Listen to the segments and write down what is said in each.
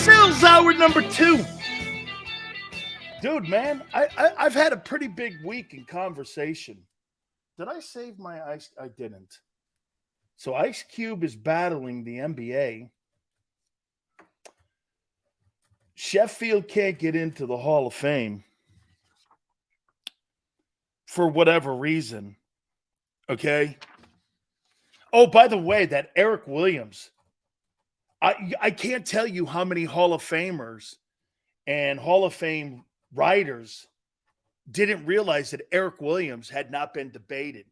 Sills hour number 2. Dude, man, I've had a pretty big week in conversation. Did I save my ice? I didn't. So Ice Cube is battling the NBA. Sheffield can't get into the Hall of Fame for whatever reason. Okay? Oh, by the way, that Eric Williams. I can't tell you how many Hall of Famers and Hall of Fame writers didn't realize that Eric Williams had not been debated.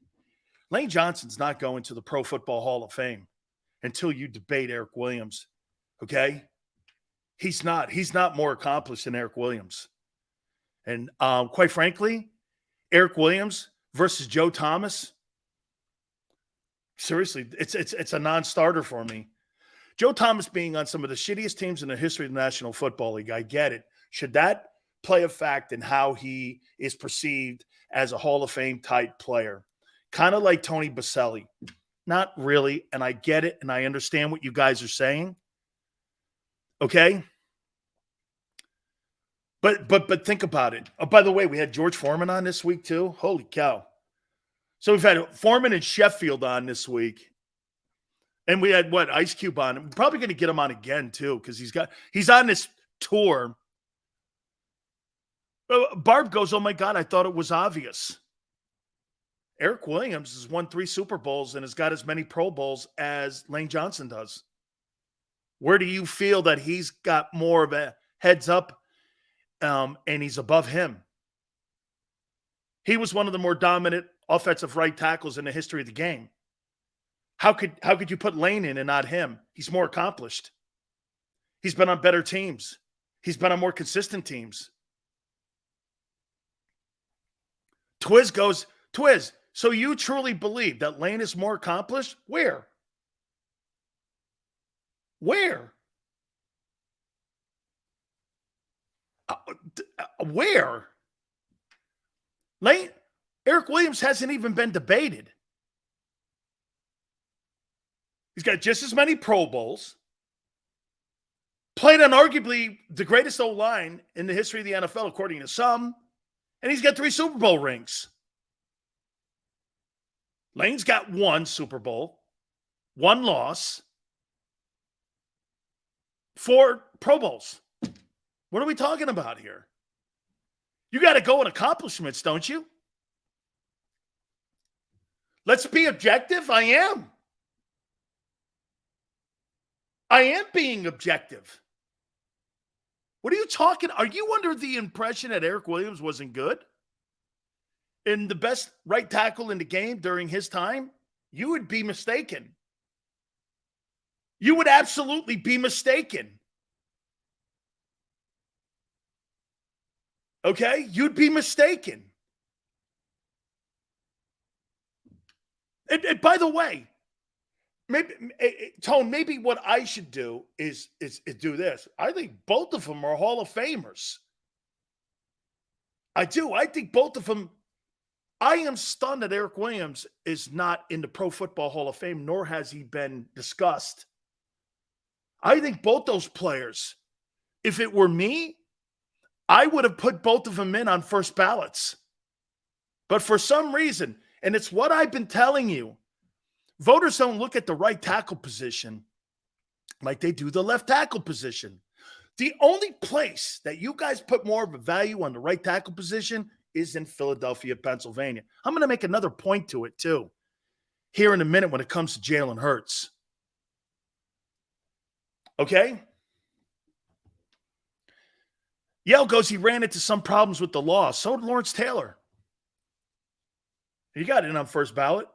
Lane Johnson's not going to the Pro Football Hall of Fame until you debate Eric Williams. Okay? He's not. He's not more accomplished than Eric Williams. And quite frankly, Eric Williams versus Joe Thomas, seriously, it's a non-starter for me. Joe Thomas being on some of the shittiest teams in the history of the National Football League, I get it. Should that play a fact in how he is perceived as a Hall of Fame type player? Kind of like Tony Baselli. Not really, and I get it, and I understand what you guys are saying. Okay? But think about it. Oh, by the way, we had George Foreman on this week too. Holy cow. So we've had Foreman and Sheffield on this week. And we had Ice Cube on. We're probably going to get him on again too, because he's on this tour. Barb goes, "Oh my God, I thought it was obvious." Eric Williams has won 3 Super Bowls and has got as many Pro Bowls as Lane Johnson does. Where do you feel that he's got more of a heads up and he's above him? He was one of the more dominant offensive right tackles in the history of the game. How could you put Lane in and not him? He's more accomplished. He's been on better teams. He's been on more consistent teams. Twiz goes, "Twiz, so you truly believe that Lane is more accomplished? Where? Where? Where? Eric Williams hasn't even been debated. He's got just as many Pro Bowls, played on arguably the greatest O-line in the history of the NFL, according to some, and he's got 3 Super Bowl rings. Lane's got 1 Super Bowl, 1 loss, 4 Pro Bowls. What are we talking about here? You got to go in accomplishments, don't you? Let's be objective. I am. I am being objective. What are you talking? Are you under the impression that Eric Williams wasn't good? And the best right tackle in the game during his time? You would be mistaken. You would absolutely be mistaken. Okay? You'd be mistaken. And by the way, maybe what I should do is do this. I think both of them are Hall of Famers. I do. I think both of them. I am stunned that Eric Williams is not in the Pro Football Hall of Fame, nor has he been discussed. I think both those players, if it were me, I would have put both of them in on first ballots. But for some reason, and it's what I've been telling you, voters don't look at the right tackle position like they do the left tackle position. The only place that you guys put more of a value on the right tackle position is in Philadelphia, Pennsylvania. I'm going to make another point to it, too, here in a minute when it comes to Jalen Hurts. Okay? Yale goes, he ran into some problems with the law. So did Lawrence Taylor. He got in on first ballot.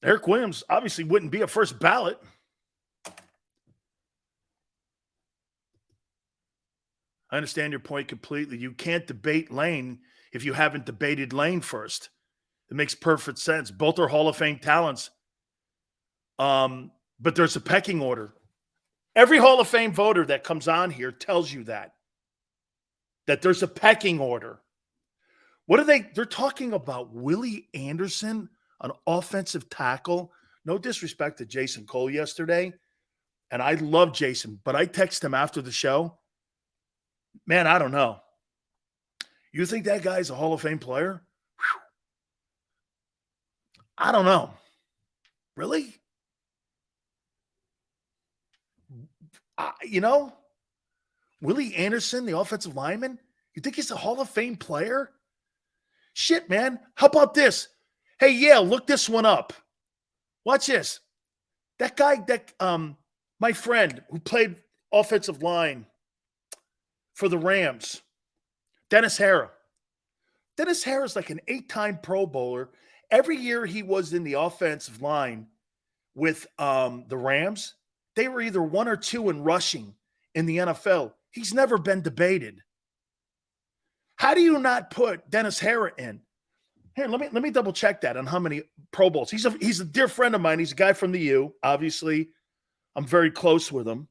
Eric Williams obviously wouldn't be a first ballot. I understand your point completely. You can't debate Lane if you haven't debated Lane first. It makes perfect sense. Both are Hall of Fame talents. But there's a pecking order. Every Hall of Fame voter that comes on here tells you that there's a pecking order. What are they? They're talking about Willie Anderson, an offensive tackle. No disrespect to Jason Cole yesterday. and I love Jason, but I text him after the show. Man, I don't know. You think that guy's a Hall of Fame player? Whew. I don't know. Really? You know, Willie Anderson, the offensive lineman, you think he's a Hall of Fame player? Shit, man. How about this? Hey, yeah, look this one up. Watch this. That guy, my friend who played offensive line for the Rams, Dennis Hara. Dennis Hara's like an 8-time Pro Bowler. Every year he was in the offensive line with the Rams, they were either 1 or 2 in rushing in the NFL. He's never been debated. How do you not put Dennis Hara in? Here, let me double check that on how many Pro Bowls. He's a dear friend of mine. He's a guy from the U. Obviously, I'm very close with him.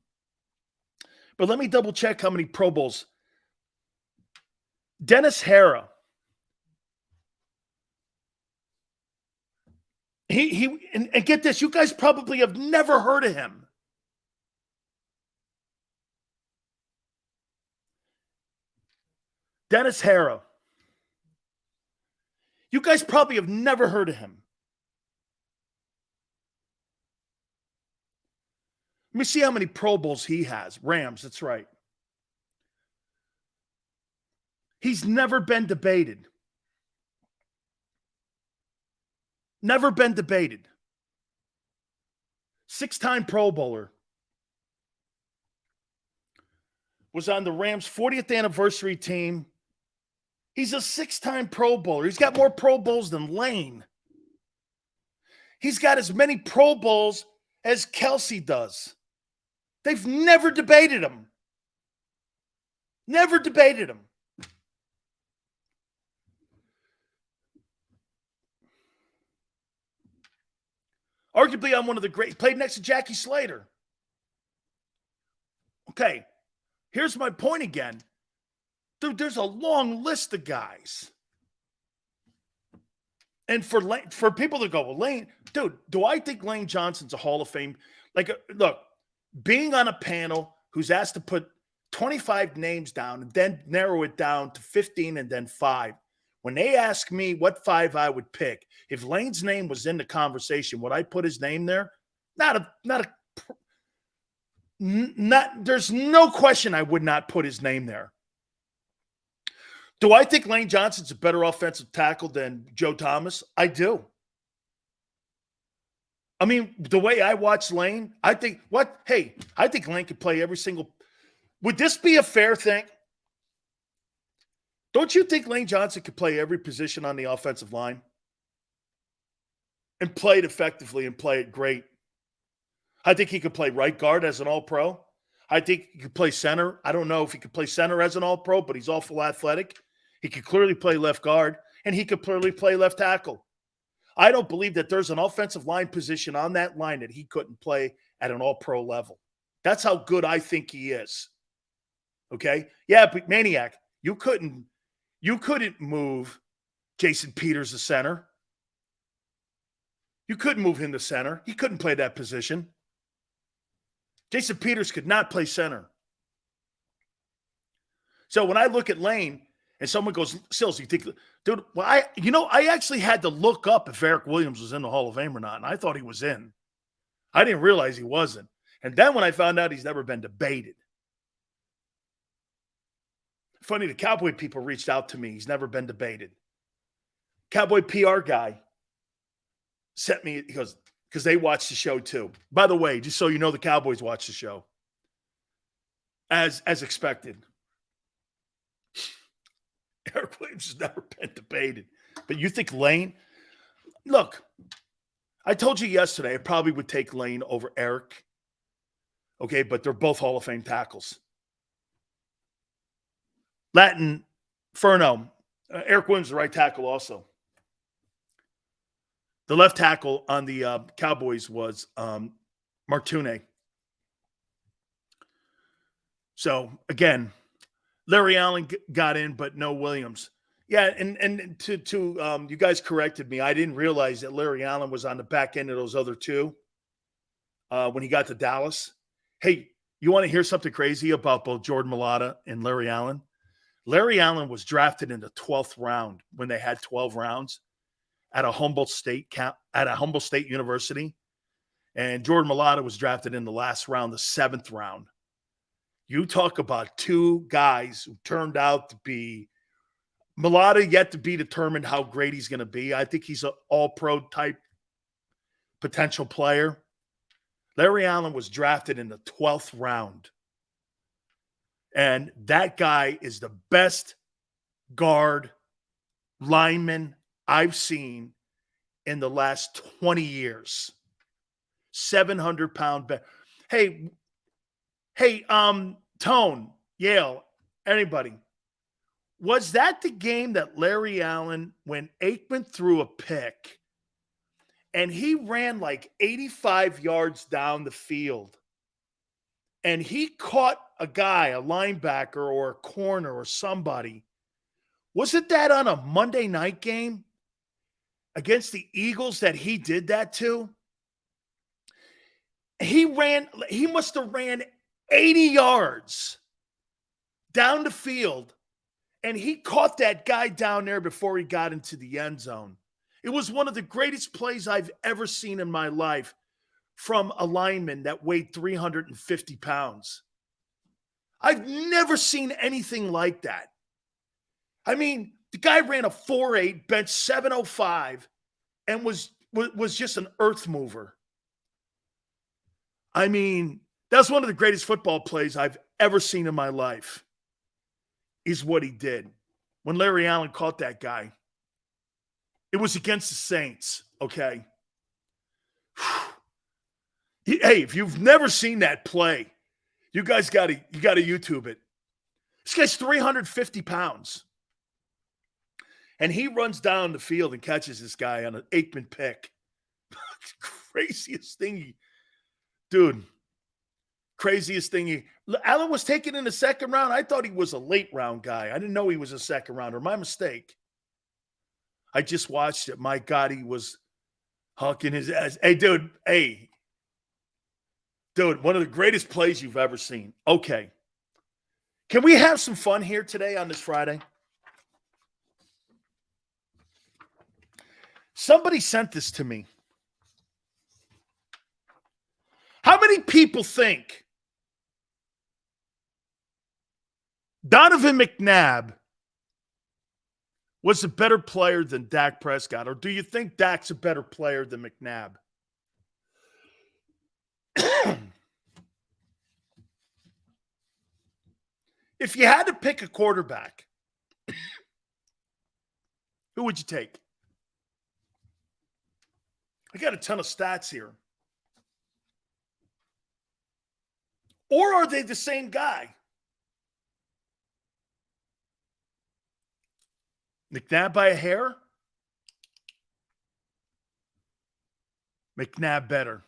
But let me double check how many Pro Bowls. Dennis Hara. And get this, you guys probably have never heard of him. Dennis Hara. You guys probably have never heard of him. Let me see how many Pro Bowls he has. Rams, that's right. He's never been debated. Never been debated. 6-time Pro Bowler. Was on the Rams' 40th anniversary team. He's a 6-time Pro Bowler. He's got more Pro Bowls than Lane. He's got as many Pro Bowls as Kelsey does. They've never debated him. Never debated him. Arguably, I'm one of the great. Played next to Jackie Slater. Okay, here's my point again. Dude, there's a long list of guys. And for people that go, well, Lane, dude, do I think Lane Johnson's a Hall of Fame? Like, look, being on a panel who's asked to put 25 names down and then narrow it down to 15 and then 5. When they ask me what 5 I would pick, if Lane's name was in the conversation, would I put his name there? There's no question I would not put his name there. Do I think Lane Johnson's a better offensive tackle than Joe Thomas? I do. I mean, the way I watch Lane, I think Lane could play every single. Would this be a fair thing? Don't you think Lane Johnson could play every position on the offensive line? And play it effectively and play it great. I think he could play right guard as an all-pro. I think he could play center. I don't know if he could play center as an all-pro, but he's awful athletic. He could clearly play left guard, and he could clearly play left tackle. I don't believe that there's an offensive line position on that line that he couldn't play at an all-pro level. That's how good I think he is. Okay? Yeah, but Maniac, you couldn't move Jason Peters to center. You couldn't move him to center. He couldn't play that position. Jason Peters could not play center. So when I look at Lane and someone goes, Sills, you think, dude, well, I actually had to look up if Eric Williams was in the Hall of Fame or not, and I thought he was in. I didn't realize he wasn't. And then when I found out he's never been debated. Funny, the Cowboy people reached out to me. He's never been debated. Cowboy PR guy sent me, he goes, because they watch the show too. By the way, just so you know, the Cowboys watch the show. As expected. Eric Williams has never been debated. But you think Lane? Look, I told you yesterday I probably would take Lane over Eric. Okay, but they're both Hall of Fame tackles. Latin, Furno, Eric Williams, the right tackle also. The left tackle on the Cowboys was Martune. So, again, Larry Allen got in, but no Williams. Yeah, and to you guys corrected me. I didn't realize that Larry Allen was on the back end of those other two when he got to Dallas. Hey, you want to hear something crazy about both Jordan Mailata and Larry Allen? Larry Allen was drafted in the 12th round when they had 12 rounds at a Humboldt State University. And Jordan Mailata was drafted in the last round, the 7th round. You talk about two guys who turned out to be Mailata yet to be determined how great he's going to be. I think he's an all-pro type potential player. Larry Allen was drafted in the 12th round. And that guy is the best guard lineman I've seen in the last 20 years. 700-pound back. Hey, Tone, Yale, anybody. Was that the game that Larry Allen, when Aikman threw a pick, and he ran like 85 yards down the field, and he caught a guy, a linebacker or a corner or somebody? Wasn't that on a Monday night game against the Eagles that he did that to? He must have ran 80 yards down the field, and he caught that guy down there before he got into the end zone. It was one of the greatest plays I've ever seen in my life from a lineman that weighed 350 pounds. I've never seen anything like that. I mean, the guy ran a 4.8, bench 705, and was just an earth mover. I mean, that's one of the greatest football plays I've ever seen in my life, is what he did. When Larry Allen caught that guy, it was against the Saints, okay? Hey, if you've never seen that play, you guys got to YouTube it. This guy's 350 pounds. And he runs down the field and catches this guy on an Aikman pick. Craziest thing Allen was taken in the second round. I thought he was a late round guy. I didn't know he was a second rounder. My mistake. I just watched it. My God, he was hucking his ass. Hey, dude, one of the greatest plays you've ever seen. Okay. Can we have some fun here today on this Friday? Somebody sent this to me. How many people think Donovan McNabb was a better player than Dak Prescott? Or do you think Dak's a better player than McNabb? If you had to pick a quarterback, who would you take? I got a ton of stats here. Or are they the same guy? McNabb by a hair? McNabb better.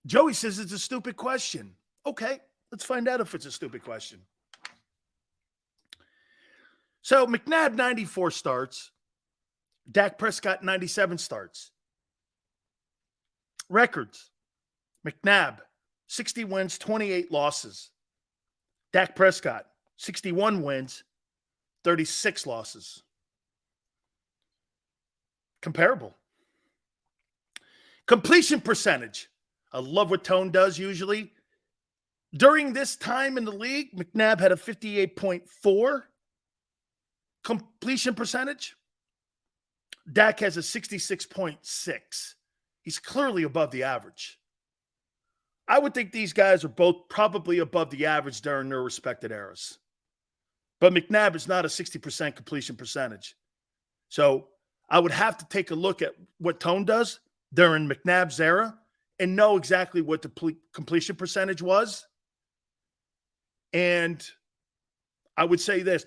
Joey says it's a stupid question. Okay, let's find out if it's a stupid question. So McNabb, 94 starts. Dak Prescott, 97 starts. Records. McNabb, 60 wins, 28 losses. Dak Prescott, 61 wins, 36 losses. Comparable. Completion percentage. I love what Tone does usually. During this time in the league, McNabb had a 58.4 completion percentage. Dak has a 66.6. He's clearly above the average. I would think these guys are both probably above the average during their respective eras. But McNabb is not a 60% completion percentage. So I would have to take a look at what Tone does during McNabb's era and know exactly what the completion percentage was. And I would say this,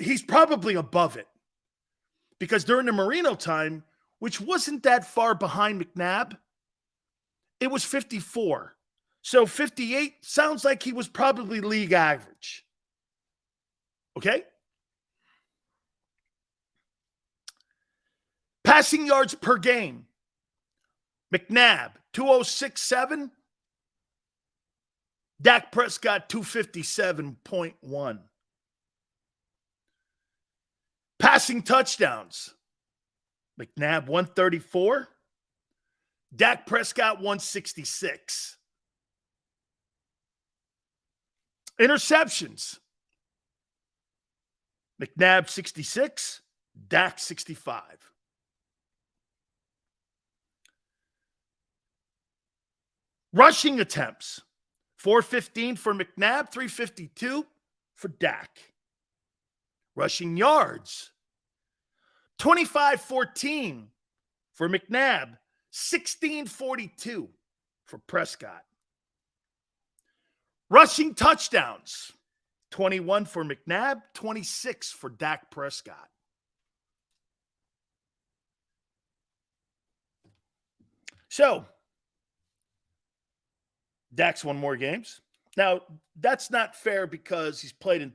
he's probably above it. Because during the Marino time, which wasn't that far behind McNabb, it was 54. So 58 sounds like he was probably league average. Okay? Passing yards per game. McNabb, 206.7. Dak Prescott, 257.1. Passing touchdowns. McNabb, 134. Dak Prescott, 166. Interceptions. McNabb, 66. Dak, 65. Rushing attempts. 415 for McNabb, 352 for Dak. Rushing yards. 25-14 for McNabb, 16-42 for Prescott. Rushing touchdowns. 21 for McNabb, 26 for Dak Prescott. So, Dak's won more games. Now, that's not fair because he's played in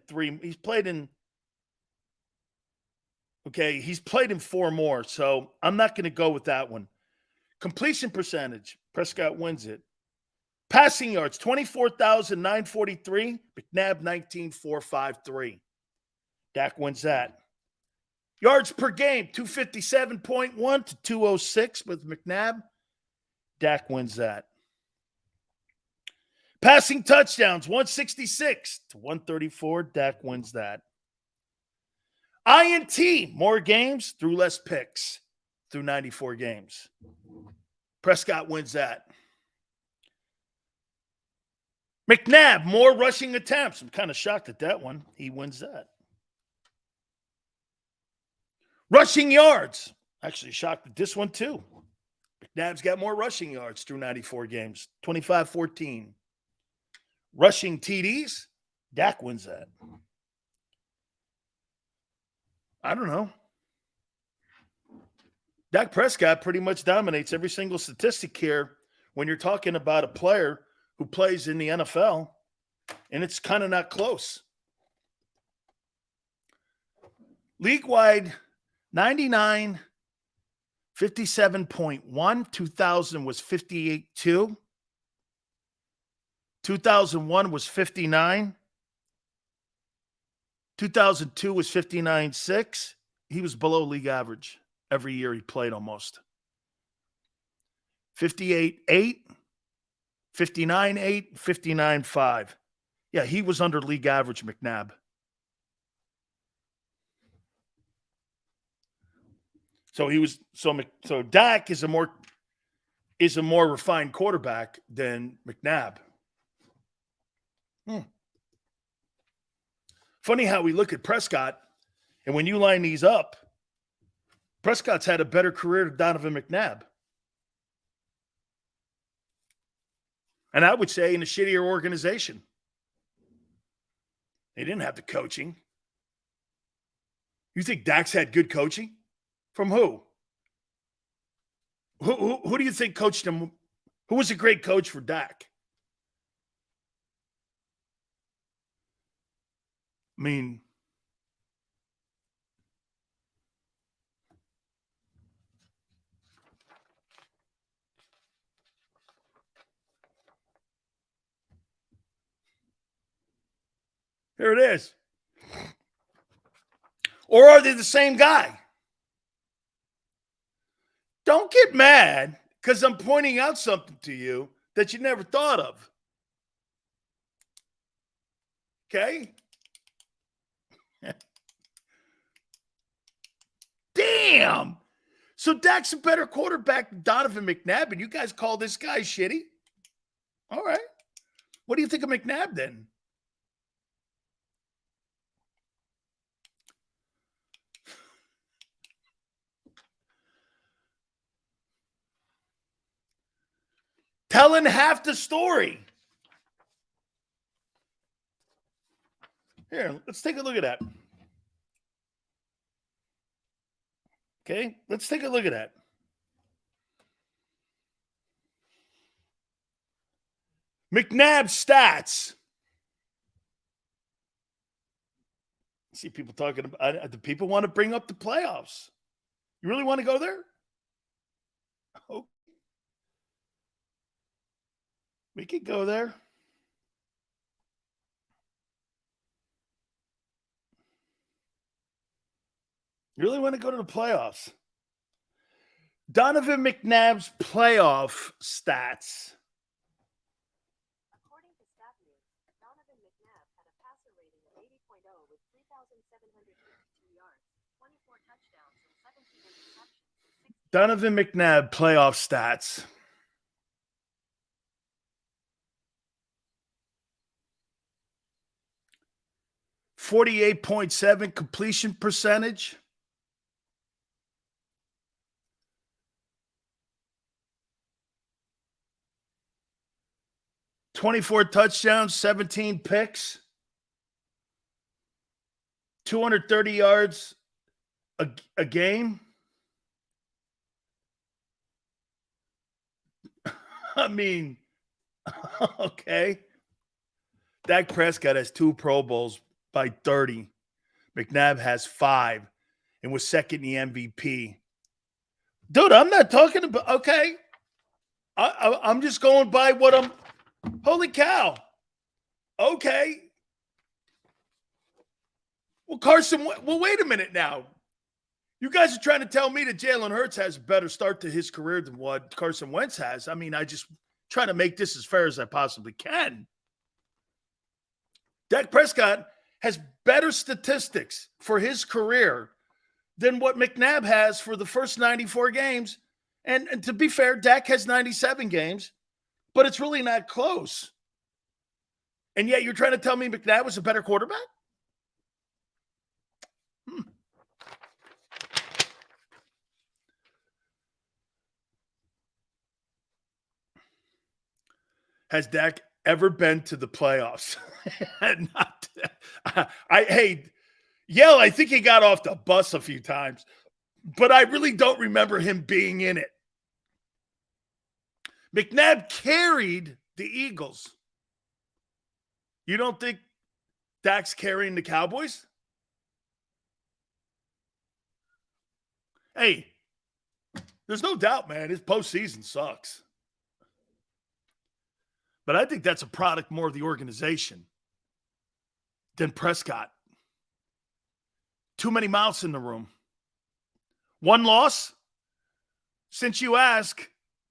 four more, so I'm not going to go with that one. Completion percentage, Prescott wins it. Passing yards, 24,943. McNabb, 19,453. Dak wins that. Yards per game, 257.1 to 206 with McNabb. Dak wins that. Passing touchdowns, 166 to 134. Dak wins that. INT, more games through less picks through 94 games. Prescott wins that. McNabb, more rushing attempts. I'm kind of shocked at that one. He wins that. Rushing yards. Actually shocked at this one too. McNabb's got more rushing yards through 94 games. 25-14. Rushing TDs. Dak wins that. I don't know. Dak Prescott pretty much dominates every single statistic here when you're talking about a player who plays in the NFL, and it's kind of not close. League-wide, 99, 57.1. 2000 was 58.2. 2001 was 59. 2002 was 59.6. He was below league average every year he played almost. 58.8, 59.8, 59.5. Yeah, he was under league average, McNabb. So Dak is a more refined quarterback than McNabb. Funny how we look at Prescott, and when you line these up, Prescott's had a better career than Donovan McNabb. And I would say in a shittier organization. They didn't have the coaching. You think Dak's had good coaching? From who? Who do you think coached him? Who was a great coach for Dak? I mean, here it is. Or are they the same guy? Don't get mad because I'm pointing out something to you that you never thought of. Okay? Damn. So Dak's a better quarterback than Donovan McNabb, and you guys call this guy shitty? All right. What do you think of McNabb then? Telling half the story. Here, let's take a look at that. Okay, let's take a look at that. McNabb stats. See people talking about, do people want to bring up the playoffs? You really want to go there? Oh. We could go there. You really want to go to the playoffs? Donovan McNabb's playoff stats. According to StatNews, Donovan McNabb had a passer rating of 80.0 with 3,752 yards, 24 touchdowns, and 17 interceptions. Donovan McNabb playoff stats. .48 completion percentage. 24 touchdowns, 17 picks, 230 yards a game. I mean, okay. Dak Prescott has 2 Pro Bowls by 30. McNabb has 5 and was second in the MVP. Dude, I'm not talking about, okay. I'm just going by what I'm, holy cow. Okay. Well, Carson, well, wait a minute now. You guys are trying to tell me that Jalen Hurts has a better start to his career than what Carson Wentz has. I mean, I just try to make this as fair as I possibly can. Dak Prescott has better statistics for his career than what McNabb has for the first 94 games. And to be fair, Dak has 97 games, but it's really not close. And yet you're trying to tell me McNabb was a better quarterback? Has Dak ever been to the playoffs? I think he got off the bus a few times, but I really don't remember him being in it. McNabb carried the Eagles. You don't think Dak's carrying the Cowboys? Hey, there's no doubt, man, his postseason sucks. But I think that's a product more of the organization than Prescott. Too many mouths in the room. One loss? Since you ask,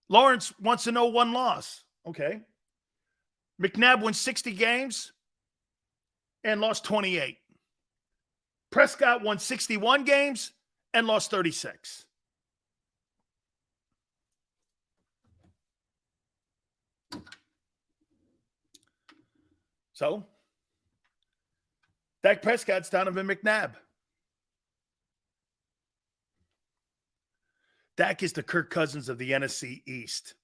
Lawrence wants to know one loss. Okay. McNabb won 60 games and lost 28. Prescott won 61 games and lost 36. So, Dak Prescott's Donovan McNabb. Dak is the Kirk Cousins of the NFC East.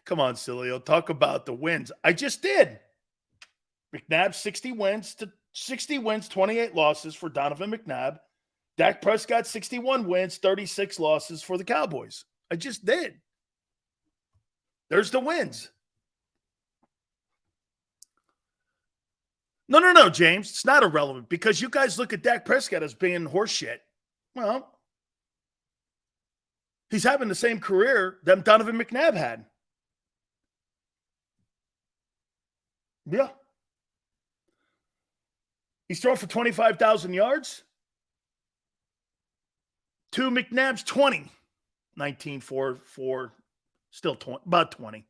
Come on, Sileo. Talk about the wins. I just did. McNabb, 60 wins, 28 losses for Donovan McNabb. Dak Prescott, 61 wins, 36 losses for the Cowboys. I just did. There's the wins. No, James. It's not irrelevant because you guys look at Dak Prescott as being horseshit. Well, he's having the same career that Donovan McNabb had. Yeah. He's thrown for 25,000 yards. To McNabb's 20. 19, 4, still 20, about 20.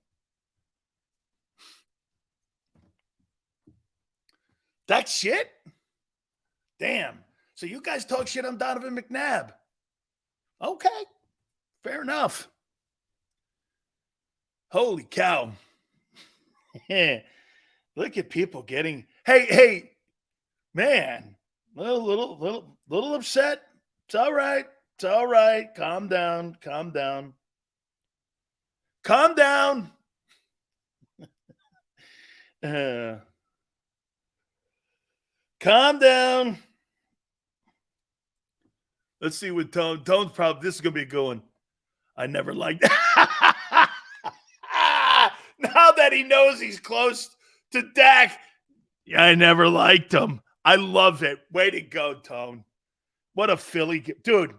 That's shit? Damn. So you guys talk shit on Donovan McNabb. Okay. Fair enough. Holy cow. Look at people getting, hey, man, little upset. It's all right. It's all right. Calm down. Calm down. Let's see what Tone's probably, this is going to be going. I never liked that. Now that he knows he's close to Dak, I never liked him. I love it. Way to go, Tone. What a Philly. Dude,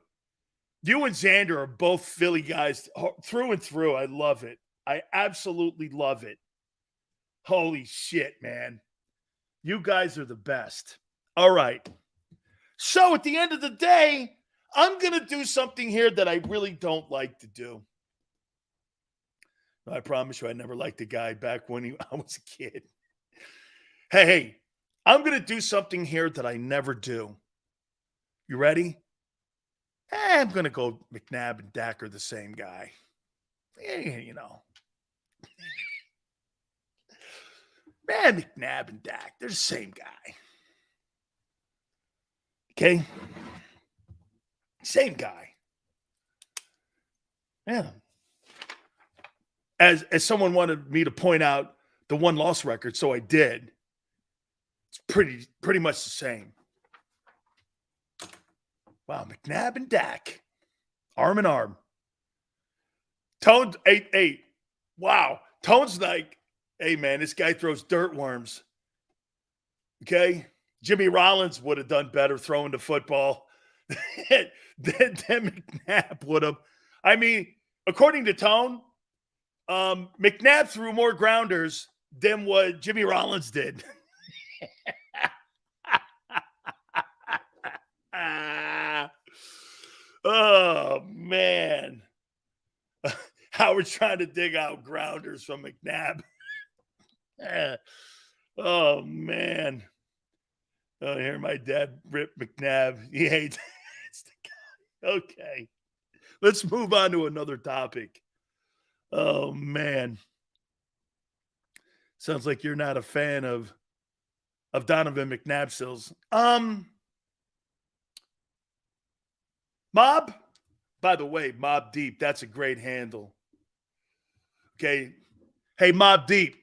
You and Xander are both Philly guys through and through. I love it. I absolutely love it. Holy shit, man. You guys are the best. All right. So at the end of the day, I'm going to do something here that I really don't like to do. I promise you, I never liked the guy back when I was a kid. Hey, I'm going to do something here that I never do. You ready? I'm going to go McNabb and Dak are the same guy. You know. Man, McNabb and Dak, they're the same guy. Okay? Same guy. Yeah. As someone wanted me to point out the one-loss record, so I did. It's pretty much the same. Wow, McNabb and Dak, arm in arm. Tone's 8-8. Wow. Tone's like, hey, man, this guy throws dirt worms. Okay? Jimmy Rollins would have done better throwing the football than McNabb would have. I mean, according to Tone, McNabb threw more grounders than what Jimmy Rollins did. Oh, man. Howard's trying to dig out grounders from McNabb. Oh, man. Oh, here my dad rip McNabb. He hates the guy. Okay. Let's move on to another topic. Oh, man. Sounds like you're not a fan of Donovan McNabb stills. Mob, by the way, Mob Deep, that's a great handle. Okay. Hey, Mob Deep,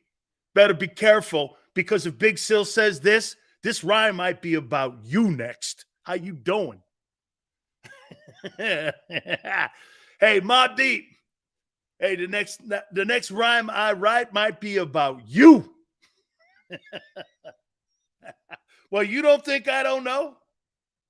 better be careful because if Big Sil says this rhyme might be about you next. How you doing? Hey, Mob Deep. Hey, the next rhyme I write might be about you. Well, you don't think I don't know?